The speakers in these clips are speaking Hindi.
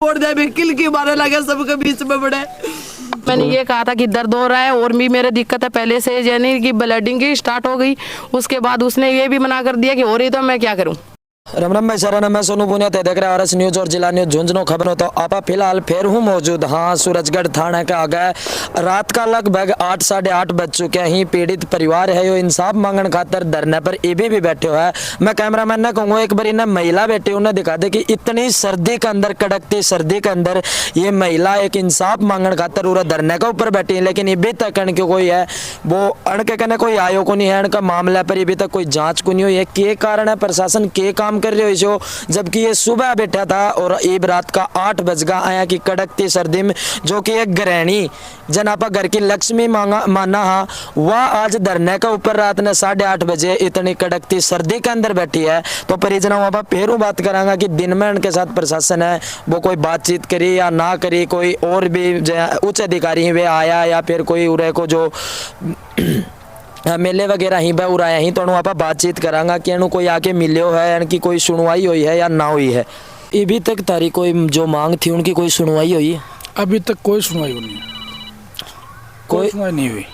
और किल की मारे लगे सबके बीच में बड़े। मैंने ये कहा था कि दर्द हो रहा है और भी मेरे दिक्कत है पहले से, यानी कि ब्लडिंग की स्टार्ट हो गई। उसके बाद उसने ये भी मना कर दिया कि हो रही तो मैं क्या करूं। राम राम भाई सारा मैं सोनू पुनिया थे देख रहे हैं RS न्यूज और जिला न्यूज झुंझुनू खबरों। तो आप फिलहाल फिर हूँ मौजूद हाँ सूरजगढ़ थाने के आगे। रात का लगभग 8 साढ़े 8 बज चुके हैं। पीड़ित परिवार है यो इंसाफ मांगने खातर धरने पर ये भी बैठे हुआ है। मैं कैमरामैन ने कहूँगा एक बार इन्हें महिला बैठी उन्हें दिखा दे कि इतनी सर्दी के अंदर, कड़कती सर्दी के अंदर ये महिला एक इंसाफ मांगने खातर पूरा धरने के ऊपर बैठी है। लेकिन अभी तक इनके कोई है वो अणके कहने कोई आयो को नहीं है। इनका मामला पर अभी तक कोई जाँच को नहीं हुई है। के कारण है प्रशासन के काम कर रहे हो इसो, जबकि ये सुबह बैठा था और एक रात का 8 बज गया आया की कड़कती सर्दी में, जो कि एक गृहिणी जन आपा घर की लक्ष्मी माना हा वह आज धरने के ऊपर रात ने 8:30 बजे इतनी कड़कती सर्दी के अंदर बैठी है। तो परिजनों वहाँ फिर बात करांगा कि दिन में उनके साथ प्रशासन है वो कोई बातचीत करी या ना करी, कोई और भी उच्च अधिकारी वे आया या फिर कोई उरे को जो मेले वगैरह ही बह उड़ाया ही। तो आप बातचीत करांगा कि इन्हों कोई आके मिलो है, इनकी कोई सुनवाई हुई है या ना हुई है। अभी तक तारी कोई जो मांग थी उनकी कोई सुनवाई हुई है? अभी तक कोई सुनवाई नहीं, कोई सुनवाई नहीं हुई।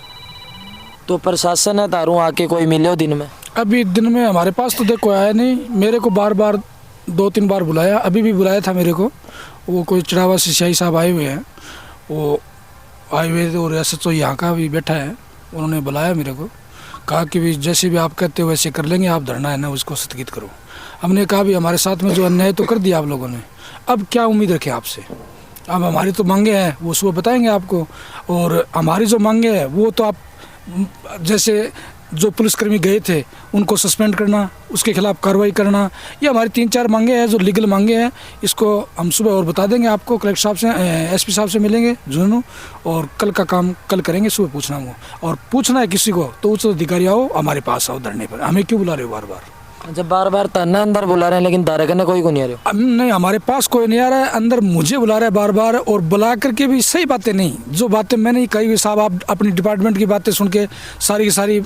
तो प्रशासन है तारू आके कोई मिले दिन में? अभी दिन में हमारे पास तो देखो आया नहीं। मेरे को बार बार 2-3 बार बुलाया, अभी भी बुलाया था मेरे को। वो कोई चढ़ावा सिंचाई साहब आए हुए हैं, वो आए हुए और SHO यहाँ का भी बैठा है। उन्होंने बुलाया मेरे को, कहा कि भी जैसे भी आप कहते हो वैसे कर लेंगे, आप धरना है ना उसको स्थगित करो। हमने कहा भी हमारे साथ में जो अन्याय तो कर दिया आप लोगों ने, अब क्या उम्मीद रखें आपसे। अब हमारी तो मांगे हैं वो सुबह बताएंगे आपको, और हमारी जो मांगे हैं वो तो आप जैसे जो पुलिसकर्मी गए थे उनको सस्पेंड करना, उसके खिलाफ कार्रवाई करना, ये हमारी 3-4 मांगे हैं जो लीगल मांगे हैं। इसको हम सुबह और बता देंगे आपको, कलेक्टर साहब से SP साहब से मिलेंगे झुंझुनू, और कल का काम कल करेंगे। सुबह पूछना हो और पूछना है किसी को तो उच्च अधिकारी आओ हमारे पास आओ धरने पर। हमें क्यों बुला रहे हो बार बार? जब बार बार तन्ना अंदर बुला रहे हैं लेकिन दायरे करने कोई को नहीं आ रहा। नहीं, हमारे पास कोई नहीं आ रहा है अंदर, मुझे बुला रहा है बार बार, और बुला करके भी सही बातें नहीं, जो बातें मैंने कही हुई साहब आप अपनी डिपार्टमेंट की बातें सुन के सारी की सारी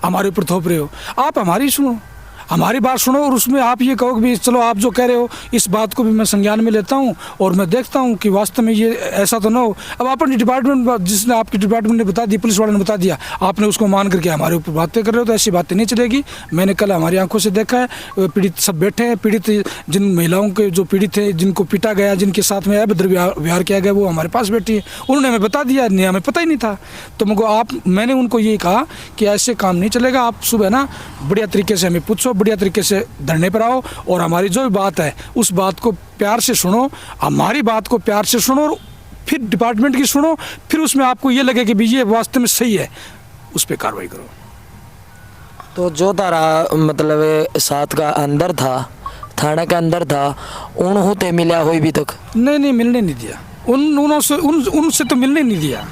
हमारे ऊपर थोप रहे हो। आप हमारी सुनो, हमारी बात सुनो, और उसमें आप ये कहो कि चलो आप जो कह रहे हो इस बात को भी मैं संज्ञान में लेता हूँ और मैं देखता हूँ कि वास्तव में ये ऐसा तो ना हो। अब अपनी डिपार्टमेंट, जिसने आपकी डिपार्टमेंट ने बता दी, पुलिस वाले ने बता दिया, आपने उसको मान करके हमारे ऊपर बातें कर रहे हो, तो ऐसी बातें नहीं चलेगी। मैंने कल हमारी आंखों से देखा है, पीड़ित सब बैठे हैं। पीड़ित जिन महिलाओं के जो पीड़ित थे, जिनको पीटा गया, जिनके साथ में अभद्र व्यवहार किया गया, वो हमारे पास बैठी है। उन्होंने हमें बता दिया, नहीं हमें पता ही नहीं था। तो मैंने उनको ये कहा कि ऐसे काम नहीं चलेगा, आप सुबह ना बढ़िया तरीके से हमें पूछो, बढ़िया तरीके से धरने पर आओ, और हमारी जो भी बात है उस बात को प्यार से सुनो, हमारी बात को प्यार से सुनो, और फिर डिपार्टमेंट की सुनो, फिर उसमें आपको ये लगे कि भी ये वास्तव में सही है, उस पर कार्रवाई करो। तो जो तारा मतलब साथ का अंदर था, थाना के अंदर था, उनसे मिला हो अभी तक? नहीं, मिलने नहीं दिया। उनसे तो मिलने नहीं दिया।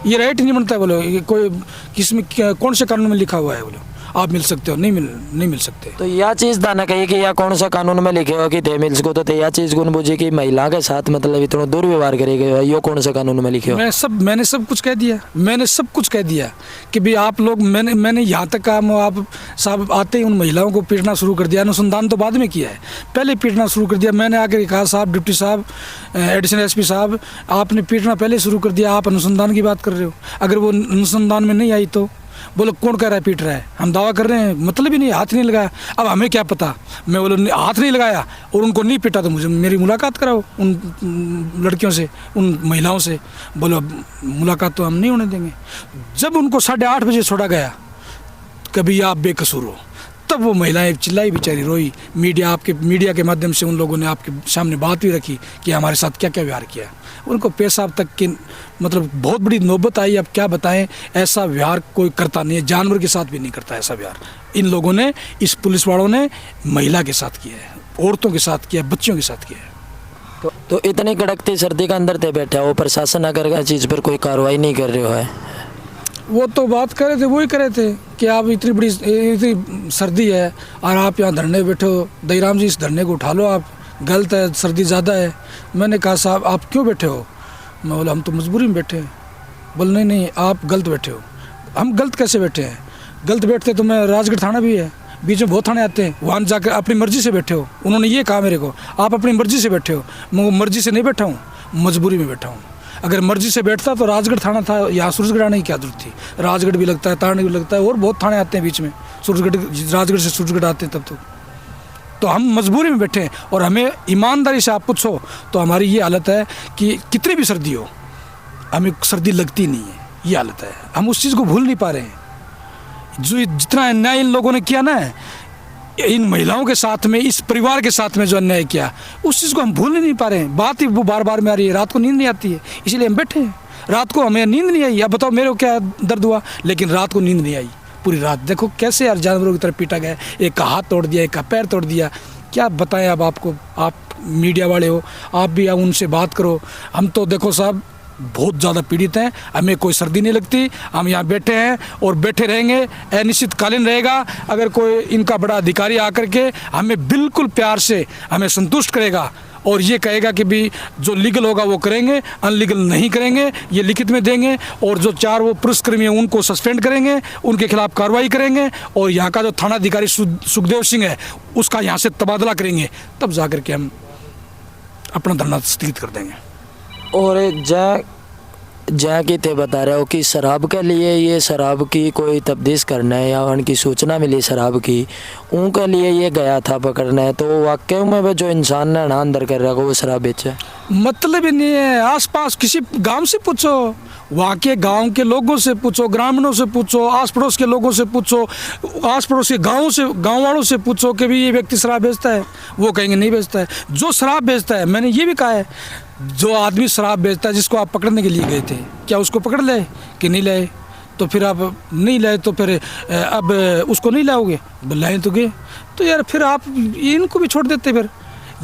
ये राइट नहीं बनता है बोलो, कोई किसमें कौन से कानून में लिखा हुआ है बोलो आप मिल सकते हो, नहीं मिल सकते। तो यह चीज़ दाना कही कि या कौन सा कानून में लिखे हो कि थे मिल सको, तो यह चीज़ कौन बुझे कि महिला के साथ मतलब इतना दुर्व्यवहार करे गए, यो कौन सा कानून में लिखे हो? मैंने सब कुछ कह दिया कि भाई आप लोग, मैंने यहाँ तक काम आप साहब आते ही उन महिलाओं को पीटना शुरू कर दिया। अनुसंधान तो बाद में किया है, पहले पीटना शुरू कर दिया। मैंने आकर कहा साहब, डिप्टी साहब, एडिशनल SP साहब, आपने पीटना पहले शुरू कर दिया, आप अनुसंधान की बात कर रहे हो। अगर वो अनुसंधान में नहीं आई तो बोलो कौन कह रहा है पीट रहा है, हम दावा कर रहे हैं, मतलब ही नहीं, हाथ नहीं लगाया। अब हमें क्या पता, मैं बोलो हाथ नहीं लगाया और उनको नहीं पीटा तो मुझे मेरी मुलाकात कराओ उन लड़कियों से, उन महिलाओं से। बोलो मुलाकात तो हम नहीं होने देंगे। जब उनको 8:30 बजे छोड़ा गया, कभी आप बेकसूर हो, तब वो महिलाएं चिल्लाई, बेचारी रोई। मीडिया के माध्यम से उन लोगों ने आपके सामने बात भी रखी कि हमारे साथ क्या क्या व्यवहार किया। उनको पेशाब तक की मतलब बहुत बड़ी नौबत आई। अब क्या बताएं, ऐसा व्यवहार कोई करता नहीं है, जानवर के साथ भी नहीं करता ऐसा व्यवहार। इन लोगों ने, इस पुलिस वालों ने महिला के साथ किया है, औरतों के साथ किया है, बच्चियों के साथ किया है। तो इतनी कड़कती सर्दी का अंदर थे बैठा हो, प्रशासन अगर चीज़ पर कोई कार्रवाई नहीं कर रहे है? वो तो बात कर रहे थे, वही कर रहे थे कि आप इतनी सर्दी है और आप यहाँ धरने बैठो, दईराम जी इस धरने को उठा लो, आप गलत है, सर्दी ज़्यादा है। मैंने कहा साहब आप क्यों बैठे हो? मैं बोला हम तो मजबूरी में बैठे हैं। बोले नहीं आप गलत बैठे हो। हम गलत कैसे बैठे हैं? गलत बैठते तो मैं राजगढ़ थाना भी है, बीच में बहुत थाने आते हैं, वहाँ जाकर अपनी मर्जी से बैठे हो। उन्होंने ये कहा मेरे को, आप अपनी मर्जी से बैठे हो। मैं मर्जी से नहीं बैठा हूँ, मजबूरी में बैठा हूँ। अगर मर्जी से बैठता तो राजगढ़ थाना था, यहाँ सूरजगढ़ आने की क्या जरूरत थी। राजगढ़ भी लगता है, तारणी भी लगता है, और बहुत थाने आते हैं बीच में। राजगढ़ से सूरजगढ़ आते हैं तब तो हम मजबूरी में बैठे हैं। और हमें ईमानदारी से आप पूछो तो हमारी ये हालत है कि कितनी भी सर्दी हो, हमें सर्दी लगती नहीं है। ये हालत है, हम उस चीज़ को भूल नहीं पा रहे हैं। जो जितना अन्याय इन लोगों ने किया ना, इन महिलाओं के साथ में, इस परिवार के साथ में जो अन्याय किया, उस चीज़ को हम भूल नहीं पा रहे हैं। बात ही वो बार बार में आ रही है। रात को नींद नहीं आती है, इसलिए हम बैठे हैं। रात को हमें नींद नहीं आई। अब बताओ मेरे को क्या दर्द हुआ, लेकिन रात को नींद नहीं आई पूरी रात। देखो कैसे यार जानवरों की तरह पीटा गया, एक का हाथ तोड़ दिया, एक का पैर तोड़ दिया। क्या बताएं अब आपको, आप मीडिया वाले हो, आप भी अब उनसे बात करो। हम तो देखो साहब बहुत ज़्यादा पीड़ित हैं, हमें कोई सर्दी नहीं लगती। हम यहाँ बैठे हैं और बैठे रहेंगे, अनिश्चितकालीन रहेगा। अगर कोई इनका बड़ा अधिकारी आकर के हमें बिल्कुल प्यार से हमें संतुष्ट करेगा और ये कहेगा कि भी जो लीगल होगा वो करेंगे, अनलीगल नहीं करेंगे, ये लिखित में देंगे। और जो 4 वो पुलिसकर्मी हैं उनको सस्पेंड करेंगे, उनके खिलाफ कार्रवाई करेंगे। और यहाँ का जो थाना अधिकारी सुखदेव सिंह है उसका यहाँ से तबादला करेंगे, तब जा कर के हम अपना धरना स्थगित कर देंगे। और जहाँ की थे बता रहे हो कि शराब के लिए, ये शराब की कोई तफ्तीश करना है या उनकी सूचना मिली शराब की, उनके लिए ये गया था पकड़ना है। तो वाकई में वो जो इंसान ने ना अंदर कर रखा वो शराब बेचे, मतलब ही नहीं है। आसपास किसी गांव से पूछो, वहाँ के गांव के लोगों से पूछो, ग्रामीणों से पूछो, आस पड़ोस के लोगों से पूछो, आस पड़ोस के गाँव वालों से पूछो कि भी ये व्यक्ति शराब बेचता है, वो कहेंगे नहीं बेचता है। जो शराब बेचता है, मैंने ये भी कहा है, जो आदमी शराब बेचता है जिसको आप पकड़ने के लिए गए थे, क्या उसको पकड़ ले कि नहीं लाए? तो फिर आप नहीं लाए तो फिर अब उसको नहीं लाओगे, लाए तो गए। तो यार फिर आप इनको भी छोड़ देते, फिर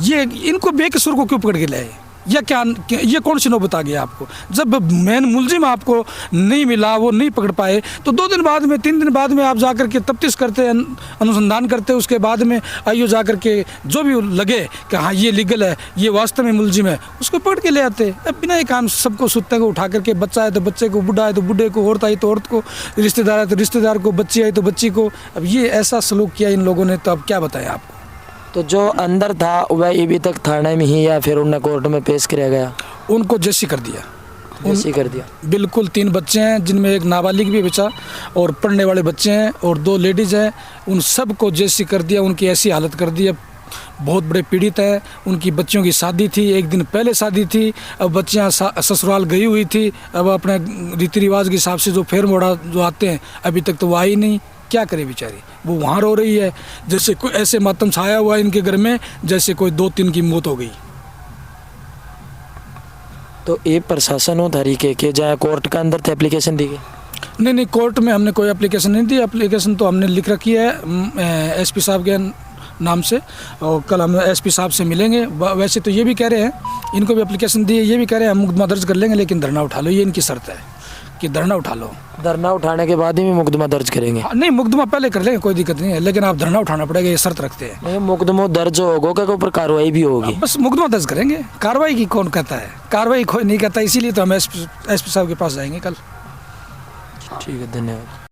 ये इनको बेकसूर को क्यों पकड़ के लाए? या क्या ये कौन सी नौबत आ गया आपको? जब मेन मुलजिम आपको नहीं मिला, वो नहीं पकड़ पाए, तो 2 दिन बाद में, 3 दिन बाद में आप जाकर के तफ्तीश करते, अनुसंधान करते, उसके बाद में आइयो जाकर के जो भी लगे कि हाँ ये लीगल है, ये वास्तव में मुलजिम है, उसको पकड़ के ले आते। अब बिना ये काम सबको सुत्ते को उठा करके, बच्चा है तो बच्चे को, बुढ़ा है तो बुढ़े को, औरत आई तो औरत को, रिश्तेदार है तो रिश्तेदार को, बच्ची आई तो बच्ची को। अब ये ऐसा सलूक किया इन लोगों ने, तो अब क्या बताएं आपको। तो जो अंदर था वह अभी तक थाने में ही या फिर उन्हें कोर्ट में पेश किया गया? उनको जेसी कर दिया, जेसी कर दिया। बिल्कुल। 3 बच्चे हैं जिनमें एक नाबालिग भी बचा, और पढ़ने वाले बच्चे हैं, और 2 लेडीज़ हैं। उन सब को जेसी कर दिया। उनकी ऐसी हालत कर दी, अब बहुत बड़े पीड़ित हैं। उनकी बच्चियों की शादी थी, 1 दिन पहले शादी थी, अब बच्चियाँ ससुराल गई हुई थी। अब अपने रीति रिवाज के हिसाब से जो फेर मोड़ा जो आते हैं, अभी तक तो वो आई नहीं। क्या करे बेचारी, वो वहाँ रो रही है जैसे कोई ऐसे मातम छाया हुआ इनके घर में, जैसे कोई 2-3 की मौत हो गई। तो ये प्रशासन हो तरीके के जहाँ कोर्ट के अंदर थे एप्लीकेशन दी गई? नहीं, कोर्ट में हमने कोई एप्लीकेशन नहीं दी। एप्लीकेशन तो हमने लिख रखी है एसपी साहब के नाम से, और कल हम एसपी साहब से मिलेंगे। वैसे तो ये भी कह रहे हैं, इनको भी एप्लीकेशन दी है, ये भी कह रहे हैं हम मुकदमा दर्ज कर लेंगे, लेकिन धरना उठा लो, ये इनकी शर्त है कि धरना उठा लो। धरना उठाने के बाद ही मुकदमा दर्ज करेंगे? नहीं, मुकदमा पहले कर लेंगे, कोई दिक्कत नहीं है, लेकिन आप धरना उठाना पड़ेगा, ये शर्त रखते हैं। नहीं, मुकदमा दर्ज होगा के ऊपर कार्रवाई भी होगी? बस मुकदमा दर्ज करेंगे, कार्रवाई की कौन कहता है? कार्रवाई कोई नहीं कहता, इसीलिए तो हम एसपी साहब के पास जाएंगे कल। ठीक है, धन्यवाद।